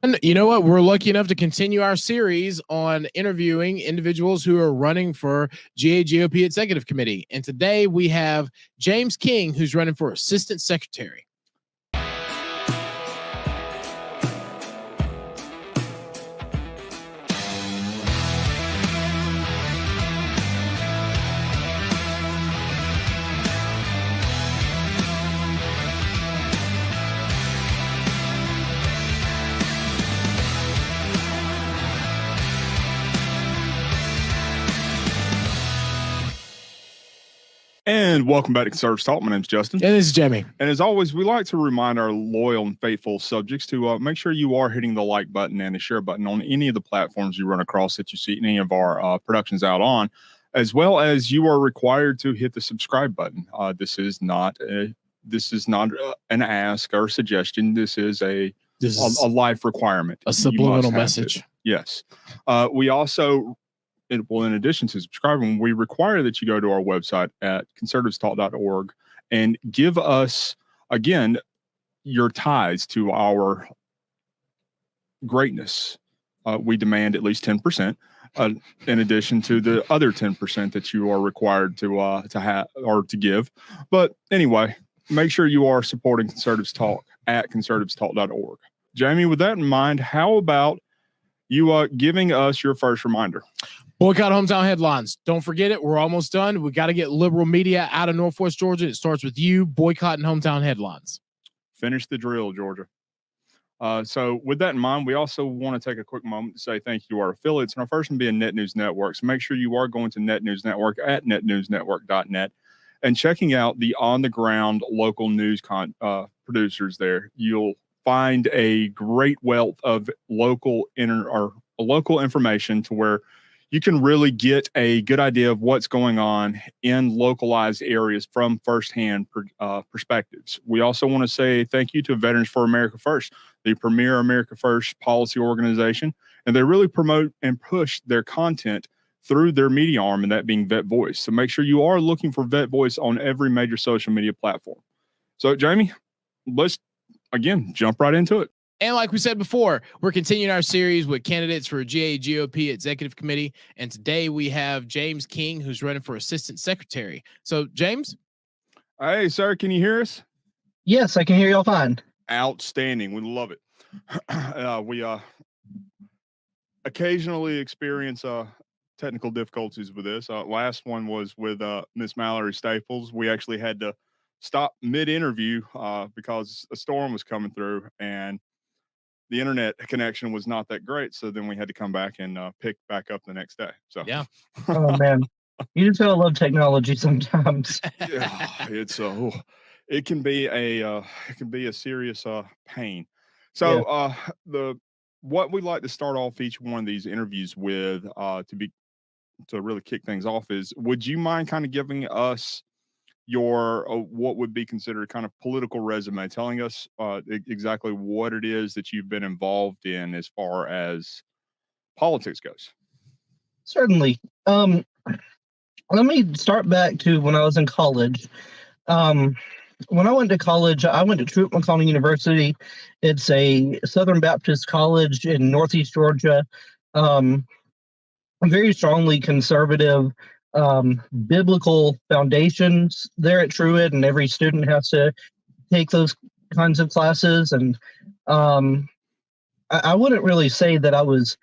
And you know what? We're lucky enough to continue our series on interviewing individuals who are running for GAGOP Executive Committee. And today we have James King, who's running for Assistant Secretary. And welcome back to Conservative Talk. My name's Justin. And this is Jamie. And as always, we like to remind our loyal and faithful subjects to make sure you are hitting the like button and the share button on any of the platforms you run across that you see any of our productions out on, as well as you are required to hit the subscribe button. This is not an ask or suggestion. This is a life requirement. A subliminal message. Yes. We also, well, in addition to subscribing, we require that you go to our website at conservativestalk.org and give us, again, your tithes to our greatness. We demand at least 10%, in addition to the other 10% that you are required to have or to give. But anyway, make sure you are supporting Conservatives Talk at conservativestalk.org. Jamie, with that in mind, how about you giving us your first reminder? Boycott hometown headlines. Don't forget it. We're almost done. We got to get liberal media out of Northwest Georgia. It starts with you boycotting hometown headlines. Finish the drill, Georgia. So with that in mind, we also want to take a quick moment to say thank you to our affiliates. And our first one being Net News Network. So make sure you are going to Net News Network at netnewsnetwork.net and checking out the on-the-ground local news producers there. You'll find a great wealth of local information to where you can really get a good idea of what's going on in localized areas from firsthand perspectives. We also want to say thank you to Veterans for America First, the premier America First policy organization, and they really promote and push their content through their media arm, and that being Vet Voice. So make sure you are looking for Vet Voice on every major social media platform. So, Jamie, let's, again, jump right into it. And like we said before, we're continuing our series with candidates for GAGOP Executive Committee. And today we have James King, who's running for Assistant Secretary. So, James? Hey, sir, can you hear us? Yes, I can hear y'all fine. Outstanding. We love it. We occasionally experience technical difficulties with this. Last one was with Miss Mallory Staples. We actually had to stop mid-interview because a storm was coming through, and the internet connection was not that great. So then we had to come back and pick back up the next day. So yeah. Oh man, you just gotta love technology sometimes. Yeah, it's it can be a serious pain. So what we like to start off each one of these interviews with to really kick things off is, would you mind kind of giving us your what would be considered kind of political resume, telling us exactly what it is that you've been involved in as far as politics goes? Certainly. Let me start back to when I was in college. When I went to college, I went to Truett McConnell University. It's a Southern Baptist college in Northeast Georgia. Very strongly conservative, biblical foundations there at Truett, and every student has to take those kinds of classes. And I wouldn't really say that I was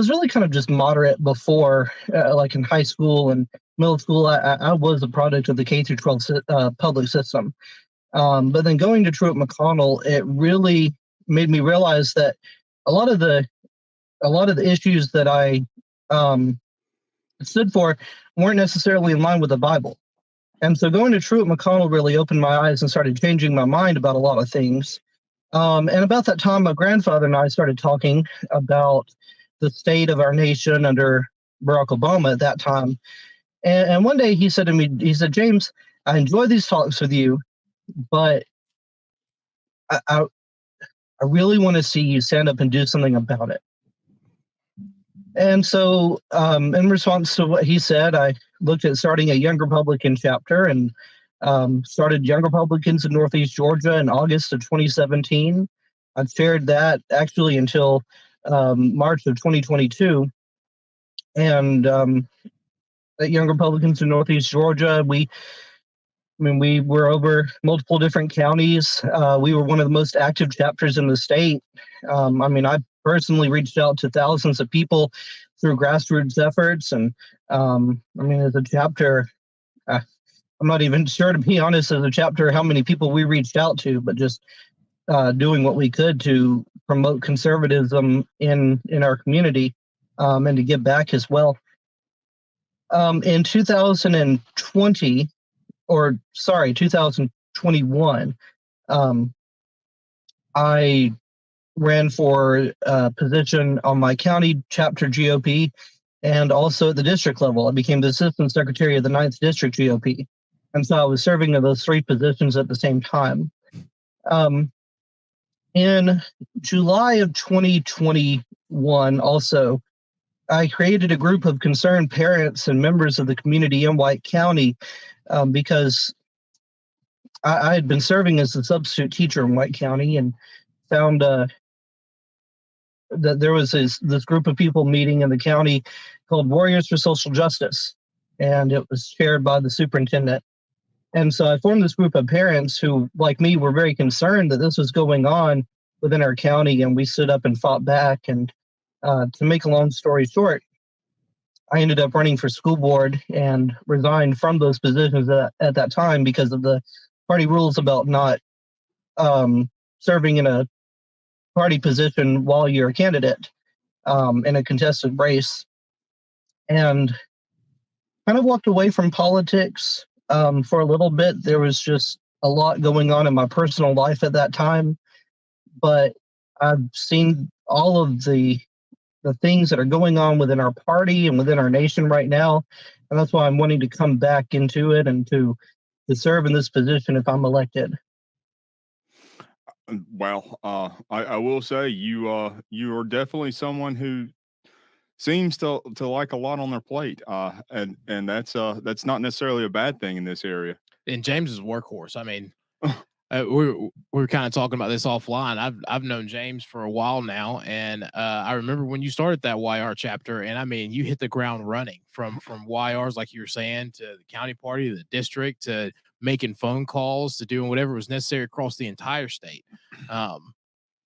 really kind of just moderate before, like in high school and middle school. I was a product of the K through 12 public system. But then going to Truett McConnell, it really made me realize that a lot of the issues that I stood for weren't necessarily in line with the Bible. And so going to Truett McConnell really opened my eyes and started changing my mind about a lot of things. And about that time, my grandfather and I started talking about the state of our nation under Barack Obama at that time. And one day he said to me, he said, "James, I enjoy these talks with you, but I really want to see you stand up and do something about it." And so in response to what he said, I looked at starting a Young Republican chapter and started Young Republicans in Northeast Georgia in August of 2017. I chaired that actually until March of 2022. And at Young Republicans in Northeast Georgia, we were over multiple different counties. We were one of the most active chapters in the state. I personally reached out to thousands of people through grassroots efforts. And as a chapter, I'm not even sure, to be honest, as a chapter, how many people we reached out to, but just doing what we could to promote conservatism in our community, and to give back as well. In 2020, 2021, I ran for a position on my county chapter GOP, and also at the district level. I became the Assistant Secretary of the 9th District GOP. And so I was serving in those 3 positions at the same time. In July of 2021, also, I created a group of concerned parents and members of the community in White County, because I had been serving as a substitute teacher in White County, and found that there was this group of people meeting in the county called Warriors for Social Justice, and it was chaired by the superintendent. And so I formed this group of parents who, like me, were very concerned that this was going on within our county, and we stood up and fought back. And to make a long story short, I ended up running for school board and resigned from those positions at that time because of the party rules about not serving in a party position while you're a candidate in a contested race. And kind of walked away from politics for a little bit. There was just a lot going on in my personal life at that time, but I've seen all of the things that are going on within our party and within our nation right now, and that's why I'm wanting to come back into it and to serve in this position if I'm elected. Well, I will say you are definitely someone who seems to like a lot on their plate, and that's not necessarily a bad thing in this area. And James is a workhorse. I mean, we're kind of talking about this offline. I've known James for a while now, and I remember when you started that YR chapter, and I mean, you hit the ground running from YRs, like you were saying, to the county party, to the district, to making phone calls, to doing whatever was necessary across the entire state.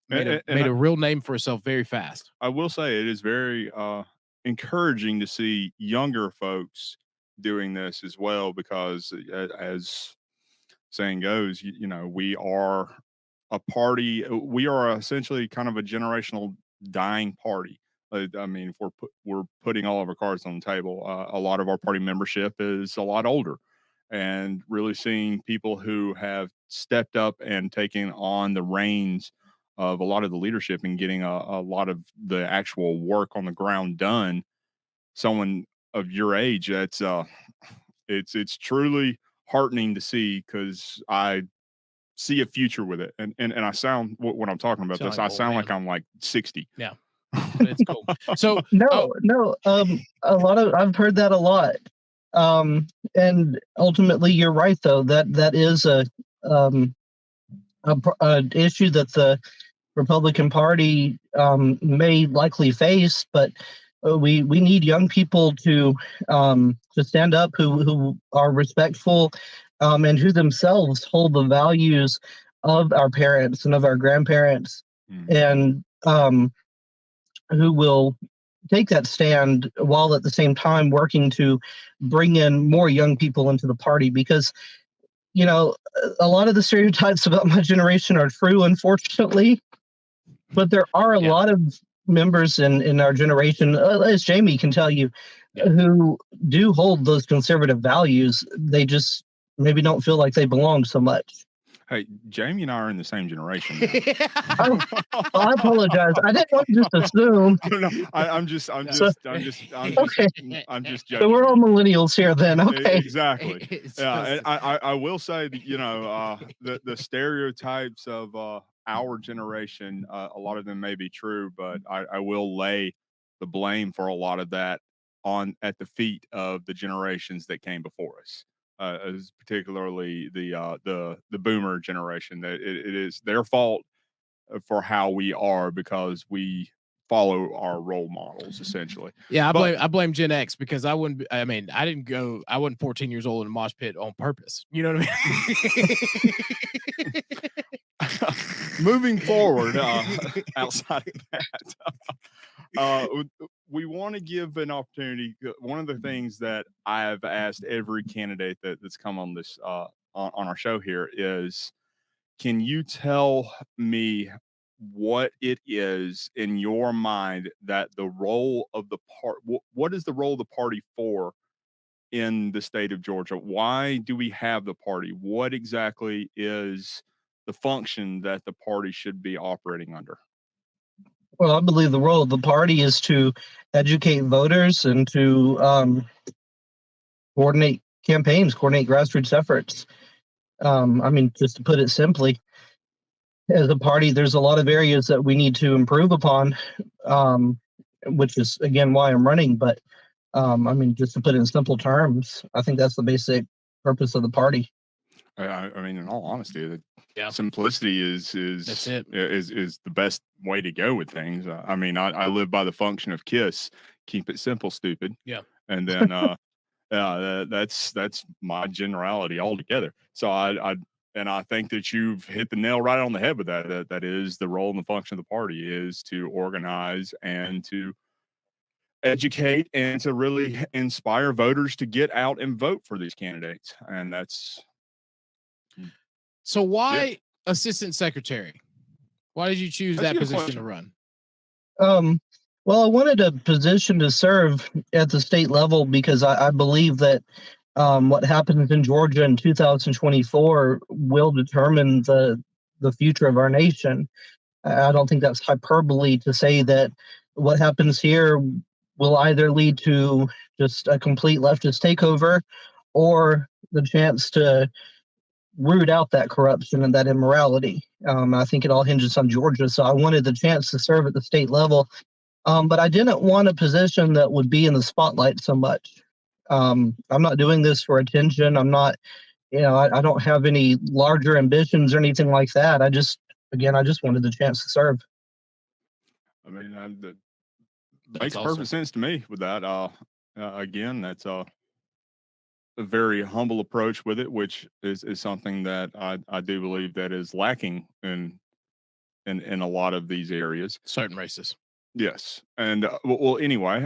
Made a real name for herself very fast. I will say it is very encouraging to see younger folks doing this as well, because as saying goes, we are a party. We are essentially kind of a generational dying party. I mean, if we're putting all of our cards on the table, a lot of our party membership is a lot older, and really seeing people who have stepped up and taken on the reins of a lot of the leadership and getting a lot of the actual work on the ground done. Someone of your age, that's it's truly heartening to see, because I see a future with it. And I sound, when I'm talking about this, I sound like I'm like 60. Yeah. It's cool. So no, I've heard that a lot. And ultimately you're right, though, that is a issue that the Republican Party may likely face, but we need young people to stand up, who are respectful, and who themselves hold the values of our parents and of our grandparents, and who will take that stand while at the same time working to bring in more young people into the party. Because, a lot of the stereotypes about my generation are true, unfortunately, but there are a lot of members in our generation, as Jamie can tell you, who do hold those conservative values. They just maybe don't feel like they belong so much. Hey, Jamie and I are in the same generation. I apologize. I didn't want to just assume. No, I'm just joking. So we're all millennials here, then. Okay. Exactly. Yeah, and I will say that, the stereotypes of our generation, a lot of them may be true, but I will lay the blame for a lot of that at the feet of the generations that came before us. As particularly the boomer generation, that it is their fault for how we are because we follow our role models essentially. Yeah, I blame Gen X because I wouldn't. I mean, I wasn't 14 years old in a mosh pit on purpose. You know what I mean? Moving forward, outside of that, we want to give an opportunity. One of the things that I've asked every candidate that's come on this on our show here is, can you tell me what it is in your mind that the role of the what is the role of the party for in the state of Georgia? Why do we have the party? What exactly is the function that the party should be operating under? Well, I believe the role of the party is to educate voters and to coordinate campaigns, coordinate grassroots efforts. I mean, just to put it simply, as a party, there's a lot of areas that we need to improve upon, which is, again, why I'm running. But, I mean, just to put it in simple terms, I think that's the basic purpose of the party. I mean, in all honesty, Yeah. simplicity is That's it. is the best way to go with things. I mean, I live by the function of KISS, keep it simple, stupid. Yeah. And then that's my generality altogether. So I think that you've hit the nail right on the head with that. That is the role and the function of the party, is to organize and to educate and to really inspire voters to get out and vote for these candidates. And that's. So why assistant secretary? Why did you choose that position to run? Well, I wanted a position to serve at the state level because I believe that what happens in Georgia in 2024 will determine the future of our nation. I don't think that's hyperbole to say that what happens here will either lead to just a complete leftist takeover or the chance to root out that corruption and that immorality. I think it all hinges on Georgia. So I wanted the chance to serve at the state level. But I didn't want a position that would be in the spotlight so much. I'm not doing this for attention. I'm not, I don't have any larger ambitions or anything like that. I just wanted the chance to serve. I mean, that makes perfect sense to me with that. Again, that's a very humble approach with it, which is something that I do believe that is lacking in a lot of these areas. Certain races. Yes. And well, anyway,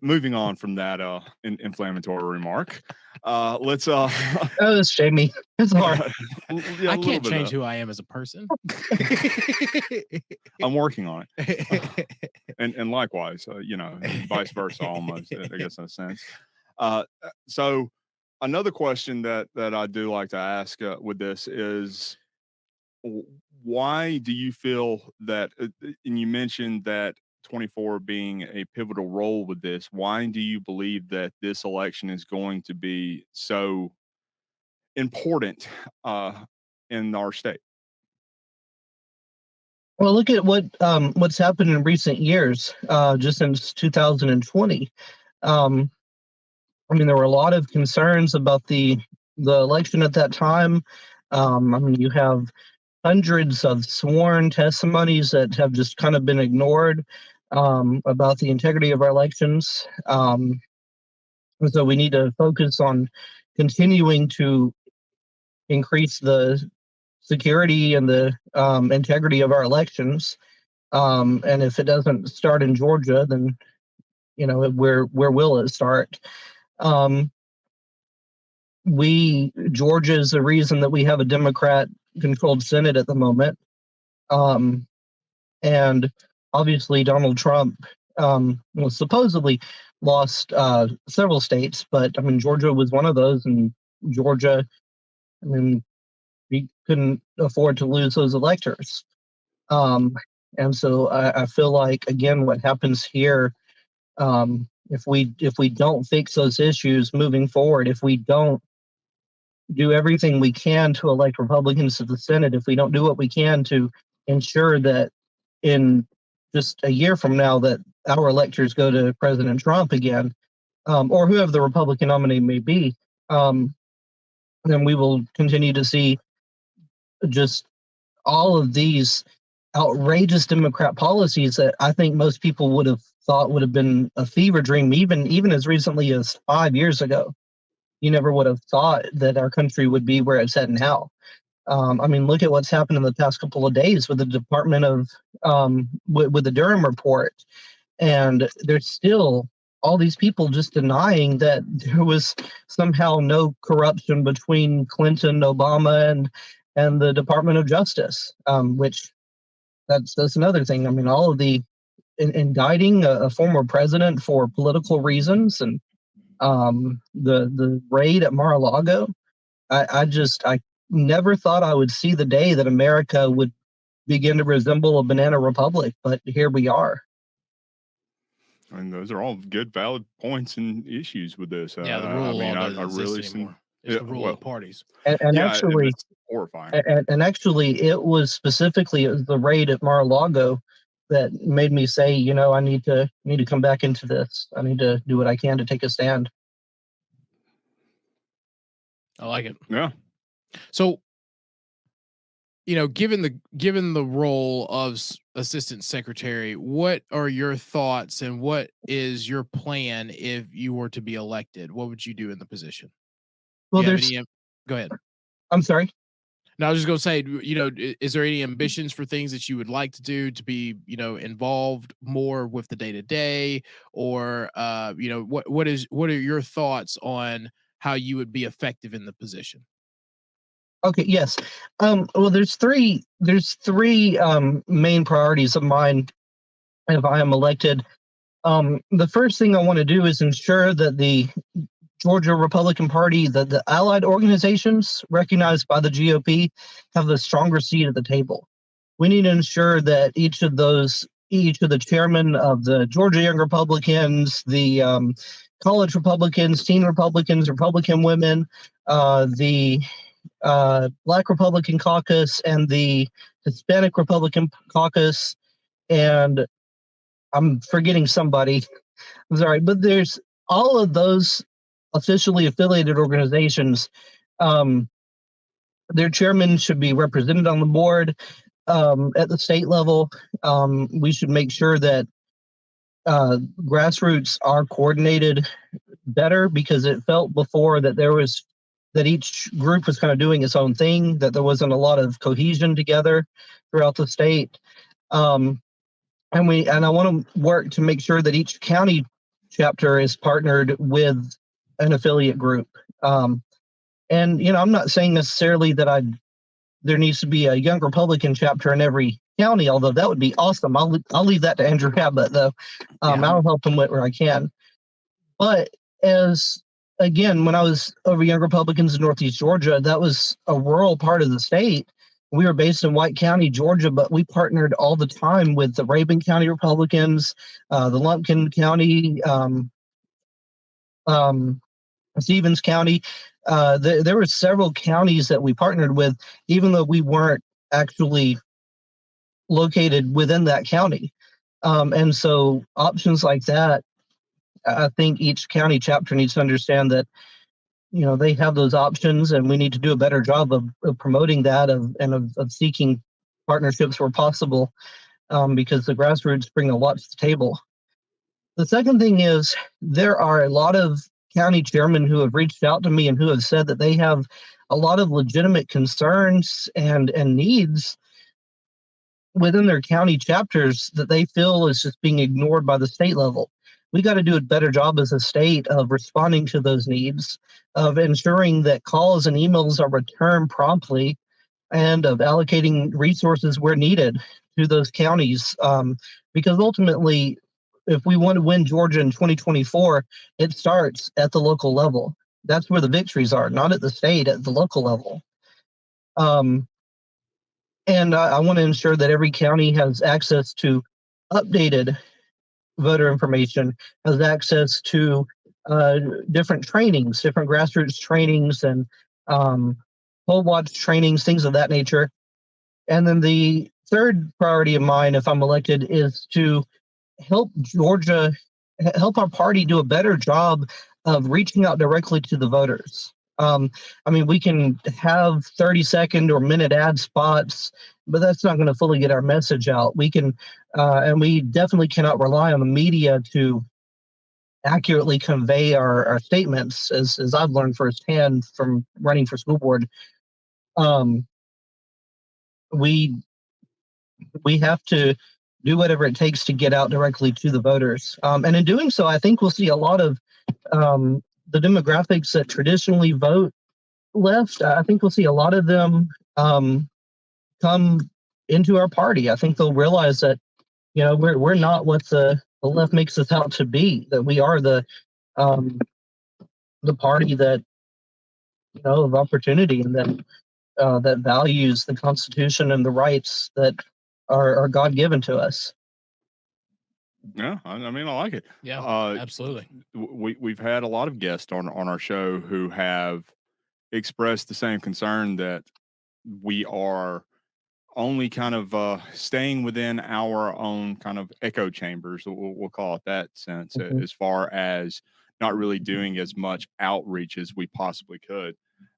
moving on from that inflammatory remark, let's that's shamey. It's hard. I can't change who I am as a person. I'm working on it. And likewise, vice versa almost, I guess, in a sense. So another question that I do like to ask with this is, why do you feel that, and you mentioned that 24 being a pivotal role with this, why do you believe that this election is going to be so important in our state? Well, look at what's happened in recent years, just since 2020. I mean, there were a lot of concerns about the election at that time. I mean, you have hundreds of sworn testimonies that have just kind of been ignored about the integrity of our elections. And so we need to focus on continuing to increase the security and the integrity of our elections. And if it doesn't start in Georgia, then where will it start? Georgia is the reason that we have a Democrat-controlled Senate at the moment. And obviously Donald Trump supposedly lost several states, but I mean, Georgia was one of those, and Georgia, I mean, we couldn't afford to lose those electors. And so I feel like, again, what happens here, if we don't fix those issues moving forward, if we don't do everything we can to elect Republicans to the Senate, if we don't do what we can to ensure that in just a year from now that our electors go to President Trump again, or whoever the Republican nominee may be, then we will continue to see just all of these outrageous Democrat policies that I think most people would have thought would have been a fever dream, even as recently as 5 years ago. You never would have thought that our country would be where it's at now. I mean, look at what's happened in the past couple of days with the Department of with the Durham report, and there's still all these people just denying that there was somehow no corruption between Clinton, Obama, and the Department of Justice, which that's another thing. I mean, all of the indicting a former president for political reasons, and the raid at Mar-a-Lago. I never thought I would see the day that America would begin to resemble a banana republic, but here we are. And those are all good, valid points and issues with this. Yeah, the rule I of mean, law I doesn't really exist see. anymore. It's the rule of parties. And Yeah, actually, it's horrifying. and actually, it was the raid at Mar-a-Lago that made me say, you know, I need to come back into this. I need to do what I can to take a stand. I like it. Yeah. So, you know, given the role of assistant secretary, what are your thoughts and what is your plan if you were to be elected? What would you do in the position? Well, Go ahead. I'm sorry. No, I was just going to say, you know, is there any ambitions for things that you would like to do to be, you know, involved more with the day to day, or, you know, what are your thoughts on how you would be effective in the position? Okay. Yes. Well, there's three main priorities of mine if I am elected. The first thing I want to do is ensure that the Georgia Republican Party, the allied organizations recognized by the GOP, have the stronger seat at the table. We need to ensure that each of the chairmen of the Georgia Young Republicans, the college Republicans, teen Republicans, Republican women, the Black Republican Caucus, and the Hispanic Republican Caucus, and I'm forgetting somebody. I'm sorry, but there's all of those officially affiliated organizations. Their chairmen should be represented on the board at the state level. We should make sure that grassroots are coordinated better, because it felt before that each group was kind of doing its own thing, that there wasn't a lot of cohesion together throughout the state. And I want to work to make sure that each county chapter is partnered with an affiliate group. And, you know, I'm not saying necessarily that there needs to be a Young Republican chapter in every county, although that would be awesome. I'll leave that to Andrew Abbott, though. I'll help him where I can. But again, when I was over Young Republicans in Northeast Georgia, that was a rural part of the state. We were based in White County, Georgia, but we partnered all the time with the Rabun County Republicans, the Lumpkin County, Stevens County. There were several counties that we partnered with, even though we weren't actually located within that county. And so options like that, I think each county chapter needs to understand that, you know, they have those options, and we need to do a better job of promoting that and of seeking partnerships where possible, because the grassroots bring a lot to the table. The second thing is, there are a lot of county chairmen who have reached out to me and who have said that they have a lot of legitimate concerns and needs within their county chapters that they feel is just being ignored by the state level. We got to do a better job as a state of responding to those needs, of ensuring that calls and emails are returned promptly, and of allocating resources where needed to those counties. Because ultimately, if we want to win Georgia in 2024, it starts at the local level. That's where the victories are, not at the state, at the local level. And I want to ensure that every county has access to updated voter information, has access to different trainings, different grassroots trainings, and poll watch trainings, things of that nature. And then the third priority of mine, if I'm elected, is to help our party do a better job of reaching out directly to the voters. I mean, we can have 30-second or minute ad spots, but that's not going to fully get our message out. We can, and we definitely cannot rely on the media to accurately convey our statements, as I've learned firsthand from running for school board. Um, we we have to do whatever it takes to get out directly to the voters. And in doing so, I think we'll see a lot of the demographics that traditionally vote left. I think we'll see a lot of them come into our party. I think they'll realize that, you know, we're not what the left makes us out to be, that we are the party that, you know, of opportunity, and that that values the Constitution and the rights that are God given to us. Yeah, I mean, I like it. Yeah, absolutely. We've had a lot of guests on our show who have expressed the same concern that we are only kind of staying within our own kind of echo chambers. We'll call it that sense, Mhm. as far as not really doing as much outreach as we possibly could.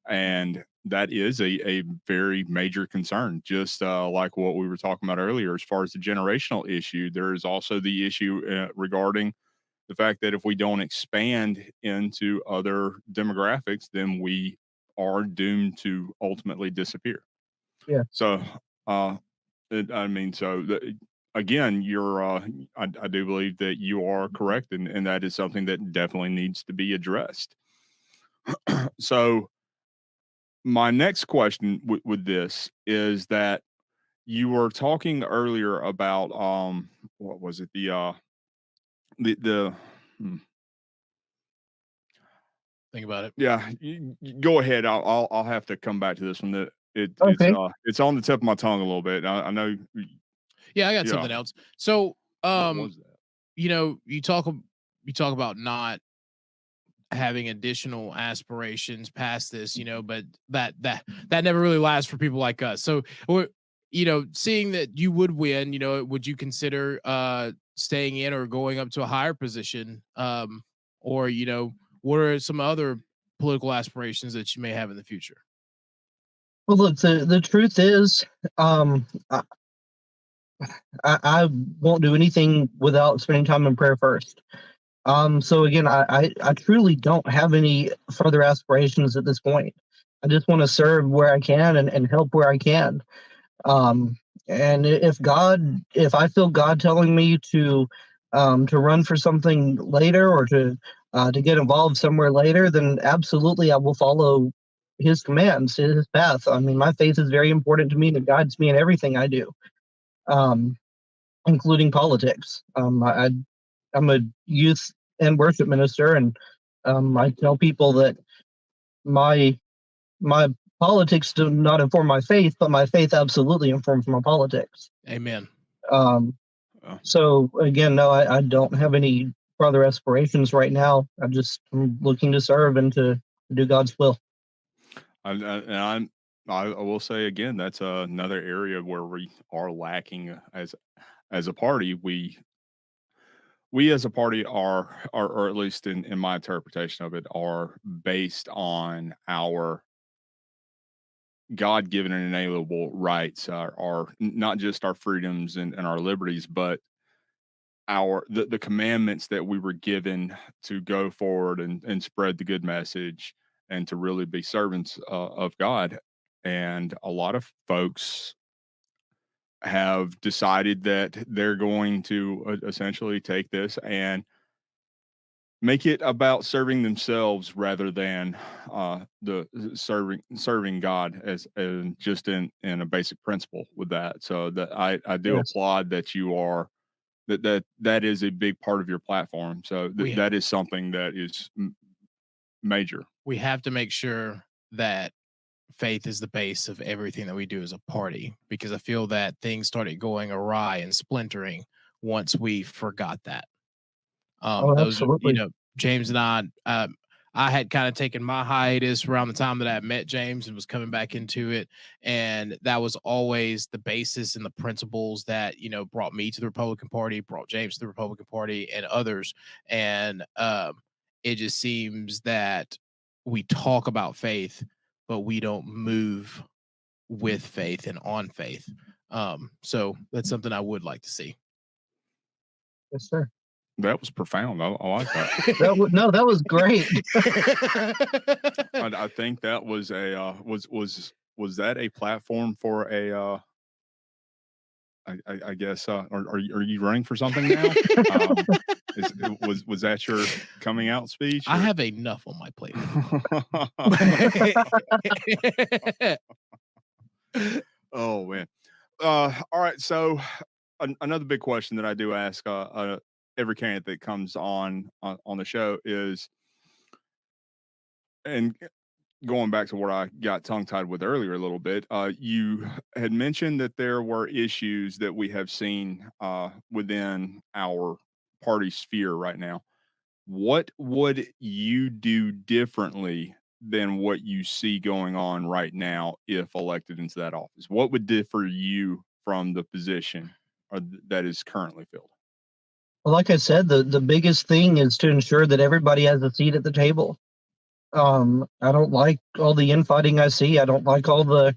And that is a very major concern, just like what we were talking about earlier. As far as the generational issue, there is also the issue regarding the fact that if we don't expand into other demographics, then we are doomed to ultimately disappear. Yeah. So, uh, I mean, again, I do believe that you are correct, and that is something that definitely needs to be addressed. So, my next question with this is that you were talking earlier about what was it, the hmm, Think about it. yeah, you go ahead. I'll have to come back to this one. That Okay. it's on the tip of my tongue a little bit. I know. Yeah, I got Yeah. something else. So, What was that? you know, you talk about not having additional aspirations past this, you know, but that never really lasts for people like us. So, or you know, seeing that you would win, you know, would you consider staying in or going up to a higher position? Or, you know, what are some other political aspirations that you may have in the future? Well, look, the truth is, um, I, I won't do anything without spending time in prayer first. So again, I truly don't have any further aspirations at this point. I just want to serve where I can, and help where I can. Um, and if I feel God telling me to run for something later, or to get involved somewhere later, then absolutely I will follow His commands, His path. I mean, my faith is very important to me, and it guides me in everything I do, um, including politics. I'm a youth and worship minister, and I tell people that my my politics do not inform my faith, but my faith absolutely informs my politics. Amen. Um, Uh, so again, no, I don't have any further aspirations right now. I'm looking to serve and to do God's will. I will say again, that's another area where we are lacking as a party. We as a party are, or at least in my interpretation of it, are based on our God given and inalienable rights, not just our freedoms and our liberties, but the commandments that we were given to go forward and spread the good message and to really be servants of God. And a lot of folks have decided that they're going to essentially take this and make it about serving themselves rather than the serving God as just in a basic principle with that. So that I do Yes. applaud that you are that is a big part of your platform. So We that is something that is major. we have to make sure that faith is the base of everything that we do as a party, because I feel that things started going awry and splintering once we forgot that. Oh, Those are, you absolutely. know, James and I had kind of taken my hiatus around the time that I met James and was coming back into it. And that was always the basis and the principles that, you know, brought me to the Republican Party, brought James to the Republican Party and others. And it just seems that we talk about faith, but we don't move with faith and on faith. So that's something I would like to see. Yes, sir. That was profound. I like that. That was great. I think that was a was that a platform for a I guess are you running for something now? Was that your coming out speech? I have enough on my plate. Oh man. All right. So another big question that I do ask every candidate that comes on the show is, and going back to what I got tongue tied with earlier a little bit, you had mentioned that there were issues that we have seen within our party sphere right now. What would you do differently than what you see going on right now if elected into that office? What would differ you from the position that is currently filled? Well, like I said, the biggest thing is to ensure that everybody has a seat at the table. I don't like all the infighting I see. I don't like all the,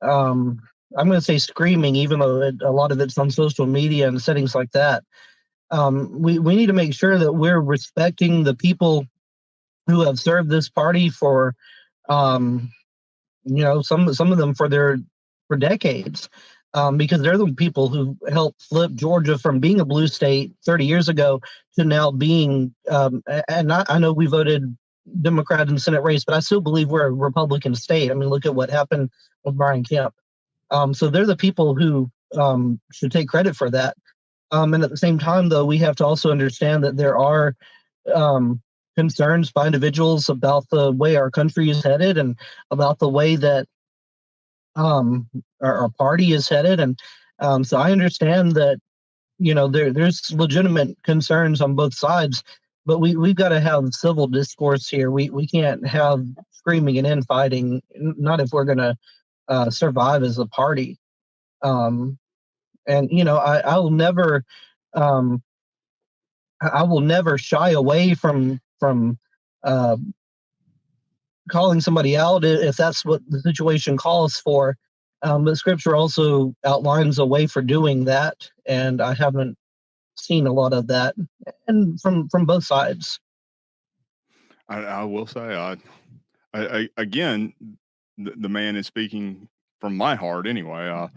I'm going to say screaming, even though a lot of it's on social media and settings like that. We need to make sure that we're respecting the people who have served this party for, some of them for decades, because they're the people who helped flip Georgia from being a blue state 30 years ago to now being, and I know we voted Democrat in the Senate race, but I still believe we're a Republican state. I mean, look at what happened with Brian Kemp. So they're the people who should take credit for that. And at the same time, though, we have to also understand that there are concerns by individuals about the way our country is headed and about the way that our party is headed. And so I understand that, there's legitimate concerns on both sides, but we've got to have civil discourse here. We can't have screaming and infighting, not if we're going to survive as a party. And, I will never, I will never shy away from calling somebody out if that's what the situation calls for. But Scripture also outlines a way for doing that, and I haven't seen a lot of that, and from both sides. I will say, I again, the man is speaking from my heart anyway.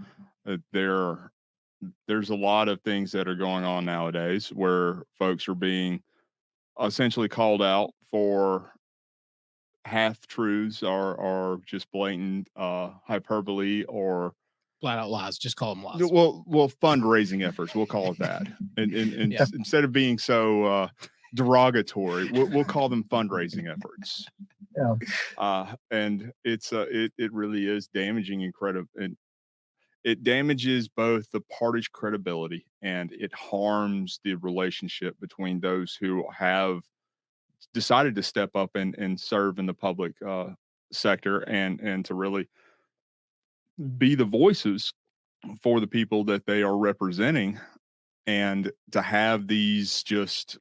There's a lot of things that are going on nowadays where folks are being essentially called out for half truths or just blatant hyperbole or flat out lies. Just call them lies. Well, fundraising efforts. We'll call it that. And Yeah. Instead of being so derogatory, we'll call them fundraising efforts. Yeah. And it really is damaging and it damages both the party's credibility and it harms the relationship between those who have decided to step up and serve in the public sector and to really be the voices for the people that they are representing, and to have these just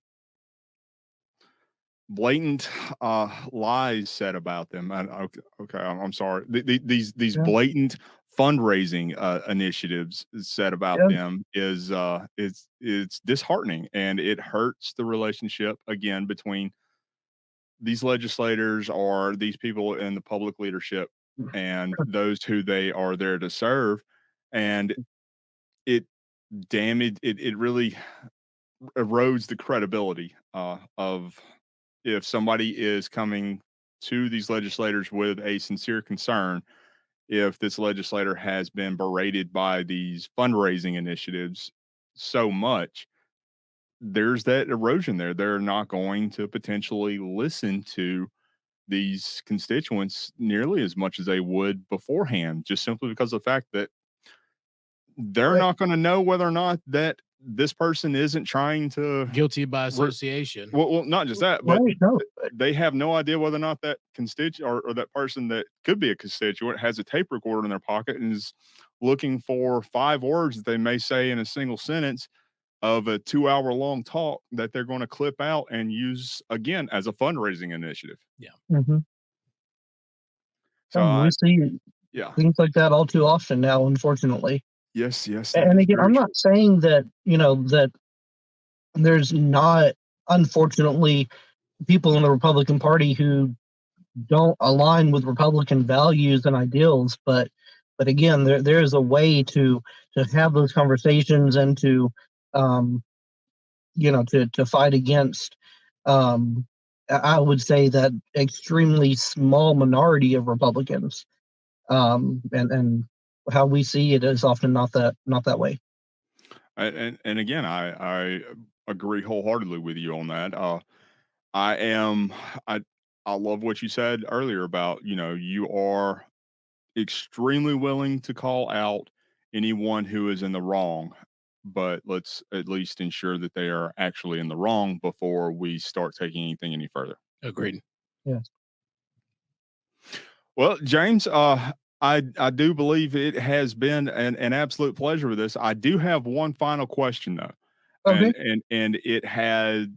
blatant lies said about them. I'm sorry. These Yeah. blatant fundraising initiatives said about them is it's disheartening, and it hurts the relationship again between these legislators or these people in the public leadership and those who they are there to serve. And it it really erodes the credibility of if somebody is coming to these legislators with a sincere concern, if this legislator has been berated by these fundraising initiatives so much, there's that erosion there. They're not going to potentially listen to these constituents nearly as much as they would beforehand, just simply because of the fact that they're not going to know whether or not that this person isn't trying to Guilty by association. Well, not just that, but Right, no. they have no idea whether or not that constituent or that person that could be a constituent has a tape recorder in their pocket and is looking for 5 words that they may say in a single sentence of a 2-hour long talk that they're going to clip out and use again as a fundraising initiative. Yeah. Mm-hmm. So We see yeah, things like that all too often now, unfortunately. yes, that And is again, very I'm true. not saying that, that there's not, unfortunately, people in the Republican Party who don't align with Republican values and ideals, but again, there is a way to have those conversations and to to fight against I would say that extremely small minority of Republicans. And how we see it is often not that way. And again, I agree wholeheartedly with you on that. I am I I love what you said earlier about, you are extremely willing to call out anyone who is in the wrong, but let's at least ensure that they are actually in the wrong before we start taking anything any further. Agreed. Yes. Well, James, I do believe it has been an absolute pleasure with this. I do have one final question though, Okay. and it had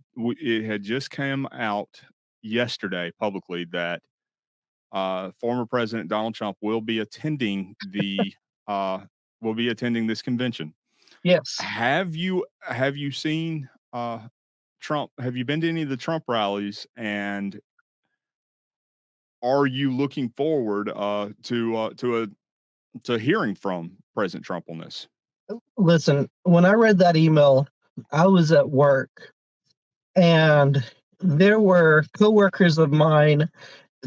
just come out yesterday publicly that former President Donald Trump uh, will be attending this convention. Yes. Have you seen Trump? Have you been to any of the Trump rallies? And are you looking forward to hearing from President Trump on this? Listen, when I read that email, I was at work and there were coworkers of mine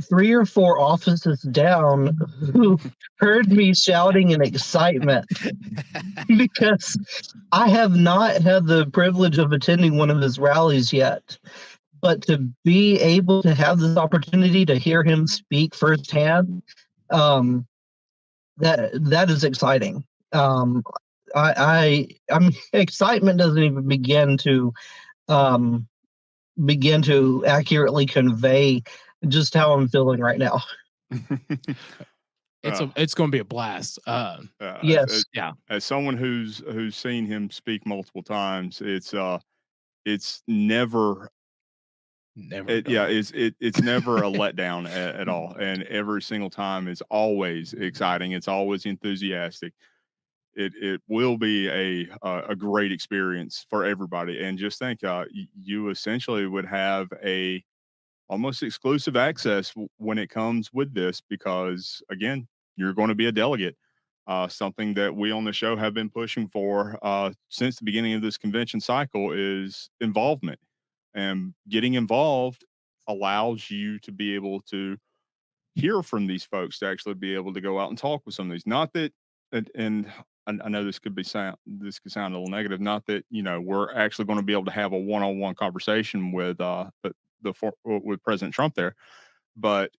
3 or 4 offices down who heard me shouting in excitement because I have not had the privilege of attending one of his rallies yet. But to be able to have this opportunity to hear him speak firsthand, that is exciting. I mean, excitement doesn't even um, begin to accurately convey just how I'm feeling right now. It's going to be a blast. Yes. Yeah. As someone who's seen him speak multiple times, it's never Never. it's never a letdown at all, and every single time is always exciting. It's always enthusiastic. It will be a great experience for everybody. And just think, you essentially would have a almost exclusive access when it comes with this, because again, you're going to be a delegate. Something that we on the show have been pushing for since the beginning of this convention cycle is involvement, and getting involved allows you to be able to hear from these folks, to actually be able to go out and talk with some of these. Not that, and I know this could sound a little negative. Not that we're actually going to be able to have a one-on-one conversation with with President Trump there, but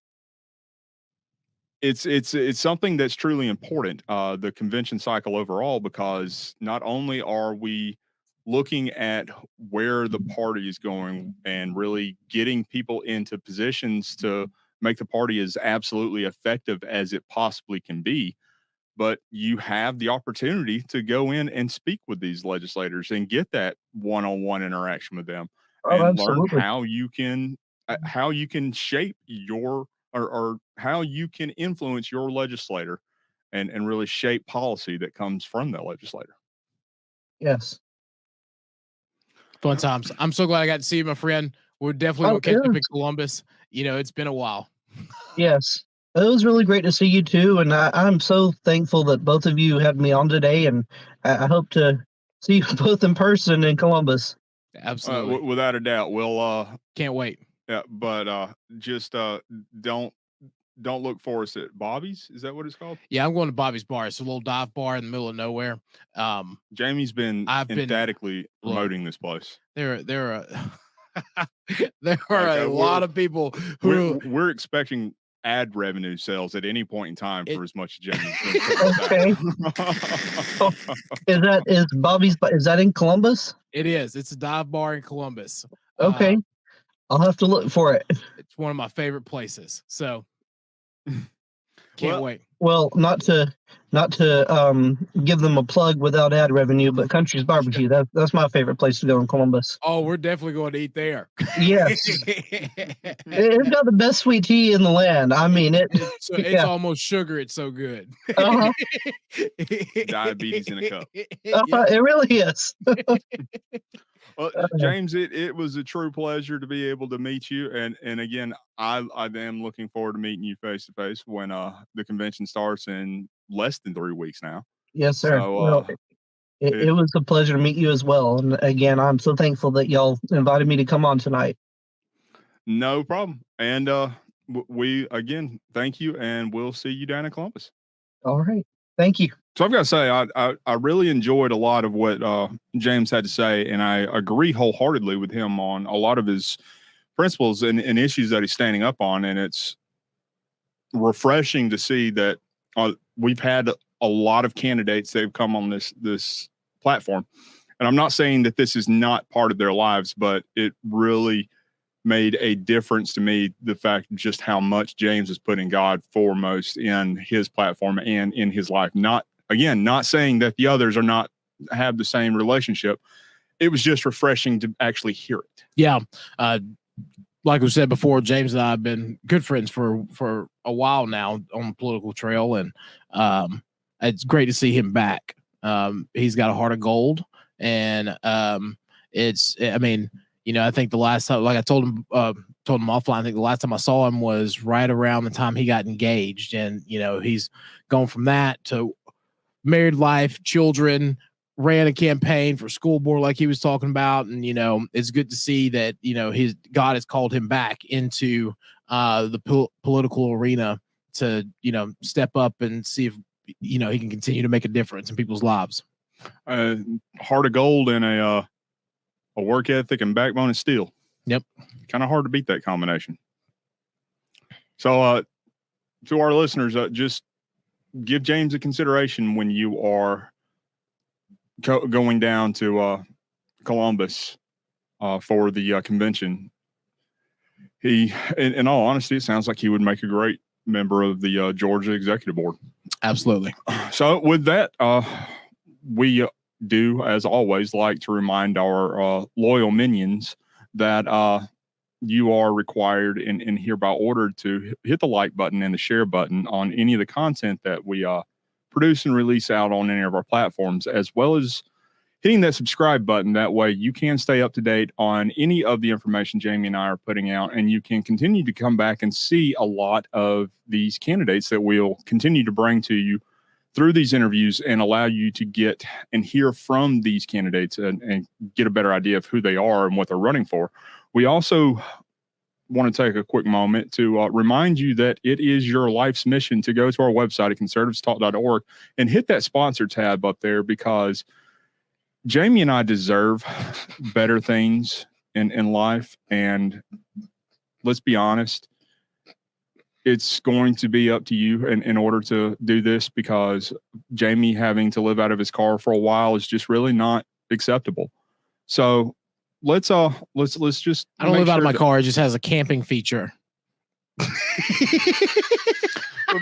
it's something that's truly important. The convention cycle overall, because not only are we looking at where the party is going and really getting people into positions to make the party as absolutely effective as it possibly can be, but you have the opportunity to go in and speak with these legislators and get that one-on-one interaction with them, Oh, and learn absolutely. how you can shape your, or how you can influence your legislator, and really shape policy that comes from that legislator. Yes. Fun times. I'm so glad I got to see you, my friend. We're definitely going to catch up in Columbus. It's been a while. Yes. It was really great to see you too, and I'm so thankful that both of you had me on today, and I hope to see you both in person in Columbus. Absolutely. Without a doubt. We'll can't wait. Yeah, but just don't look for us at Bobby's. Is that what it's called? Yeah, I'm going to Bobby's Bar. It's a little dive bar in the middle of nowhere. Jamie's been emphatically promoting this place. There are a lot of people who we're expecting ad revenue sales at any point in time for as much as Jamie's. Okay. Is Bobby's? Is that in Columbus? It is. It's a dive bar in Columbus. Okay. I'll have to look for it. It's one of my favorite places. So Can't wait. Well, not to give them a plug without ad revenue, but Country's Barbecue. That's my favorite place to go in Columbus. Oh, we're definitely going to eat there. Yes. It's got the best sweet tea in the land. I mean, it's almost sugar. It's so good. Uh-huh. Diabetes in a cup. It really is. Well, James, it was a true pleasure to be able to meet you, and again, I am looking forward to meeting you face to face when the convention starts in less than 3 weeks now. Yes, sir. So, well, it was a pleasure to meet you as well. And again, I'm so thankful that y'all invited me to come on tonight. No problem. And we again thank you, and we'll see you down in Columbus. All right. Thank you. So I've got to say, I really enjoyed a lot of what James had to say, and I agree wholeheartedly with him on a lot of his principles and issues that he's standing up on. And it's refreshing to see that we've had a lot of candidates that have come on this platform. And I'm not saying that this is not part of their lives, but it really made a difference to me, the fact just how much James is putting God foremost in his platform and in his life. Not saying that the others are not have the same relationship. It was just refreshing to actually hear it. Yeah. Like we said before, James and I have been good friends for a while now on the political trail, and it's great to see him back. He's got a heart of gold, and I think the last time, like I told him offline, I think the last time I saw him was right around the time he got engaged, and he's gone from that to married life, children, ran a campaign for school board like he was talking about. And, it's good to see that, God has called him back into the political arena to, step up and see if, he can continue to make a difference in people's lives. Heart of gold and a work ethic and backbone of steel. Yep. Kind of hard to beat that combination. So to our listeners, just give James a consideration when you are going down to Columbus for the convention. He, in all honesty, it sounds like he would make a great member of the Georgia Executive Board. Absolutely. So with that, we do, as always, like to remind our loyal minions that you are required and hereby ordered to hit the like button and the share button on any of the content that we produce and release out on any of our platforms, as well as hitting that subscribe button. That way you can stay up to date on any of the information Jamie and I are putting out, and you can continue to come back and see a lot of these candidates that we'll continue to bring to you through these interviews and allow you to get and hear from these candidates and get a better idea of who they are and what they're running for. We also want to take a quick moment to remind you that it is your life's mission to go to our website at conservativestalk.org and hit that sponsor tab up there, because Jamie and I deserve better things in life. And let's be honest, it's going to be up to you in order to do this, because Jamie having to live out of his car for a while is just really not acceptable. So let's just. I don't live out of my car. It just has a camping feature.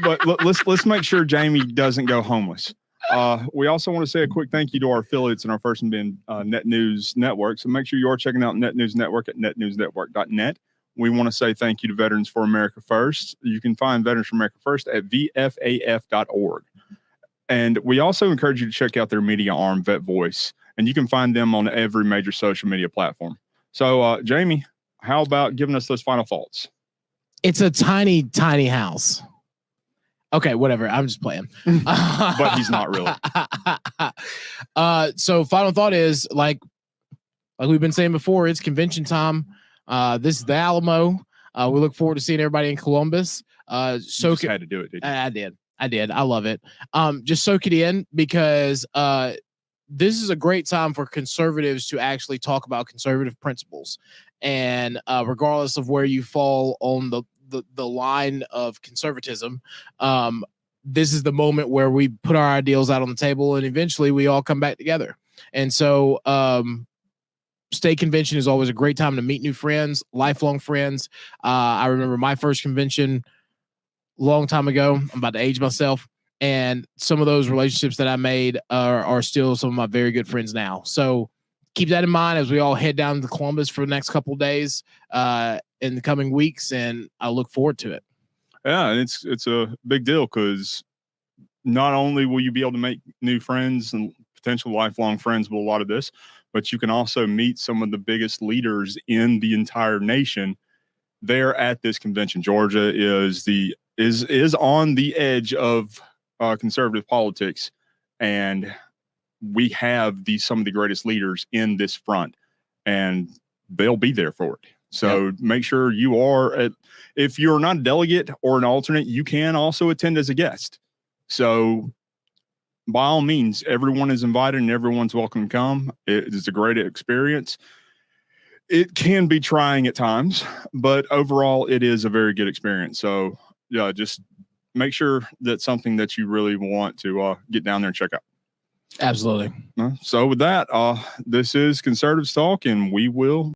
But let's make sure Jamie doesn't go homeless. We also want to say a quick thank you to our affiliates, and our first one being Net News Network. So make sure you are checking out Net News Network at netnewsnetwork.net. We want to say thank you to Veterans for America First. You can find Veterans for America First at vfaf.org. And we also encourage you to check out their media arm, Vet Voice, and you can find them on every major social media platform. So, Jamie, how about giving us those final thoughts? It's a tiny, tiny house. Okay, whatever. I'm just playing. But he's not really. So final thought is, like we've been saying before, it's convention time. This is the Alamo. We look forward to seeing everybody in Columbus. Had to do it, didn't you? I did. I love it. Just soak it in, because this is a great time for conservatives to actually talk about conservative principles. And regardless of where you fall on the line of conservatism, this is the moment where we put our ideals out on the table, and eventually we all come back together. And so state convention is always a great time to meet new friends, lifelong friends. I remember my first convention long time ago. I'm about to age myself. And some of those relationships that I made are still some of my very good friends now. So keep that in mind as we all head down to Columbus for the next couple of days in the coming weeks. And I look forward to it. Yeah, and it's a big deal because not only will you be able to make new friends and potential lifelong friends with a lot of this, but you can also meet some of the biggest leaders in the entire nation there at this convention. Georgia is on the edge of conservative politics, and we have some of the greatest leaders in this front, and they'll be there for it. So make sure you are if you're not a delegate or an alternate, you can also attend as a guest. So by all means, everyone is invited and everyone's welcome to come. It is a great experience. It can be trying at times, but overall it is a very good experience. So yeah, just make sure that's something that you really want to get down there and check out. Absolutely. So with that, this is Conservatives Talk, and we will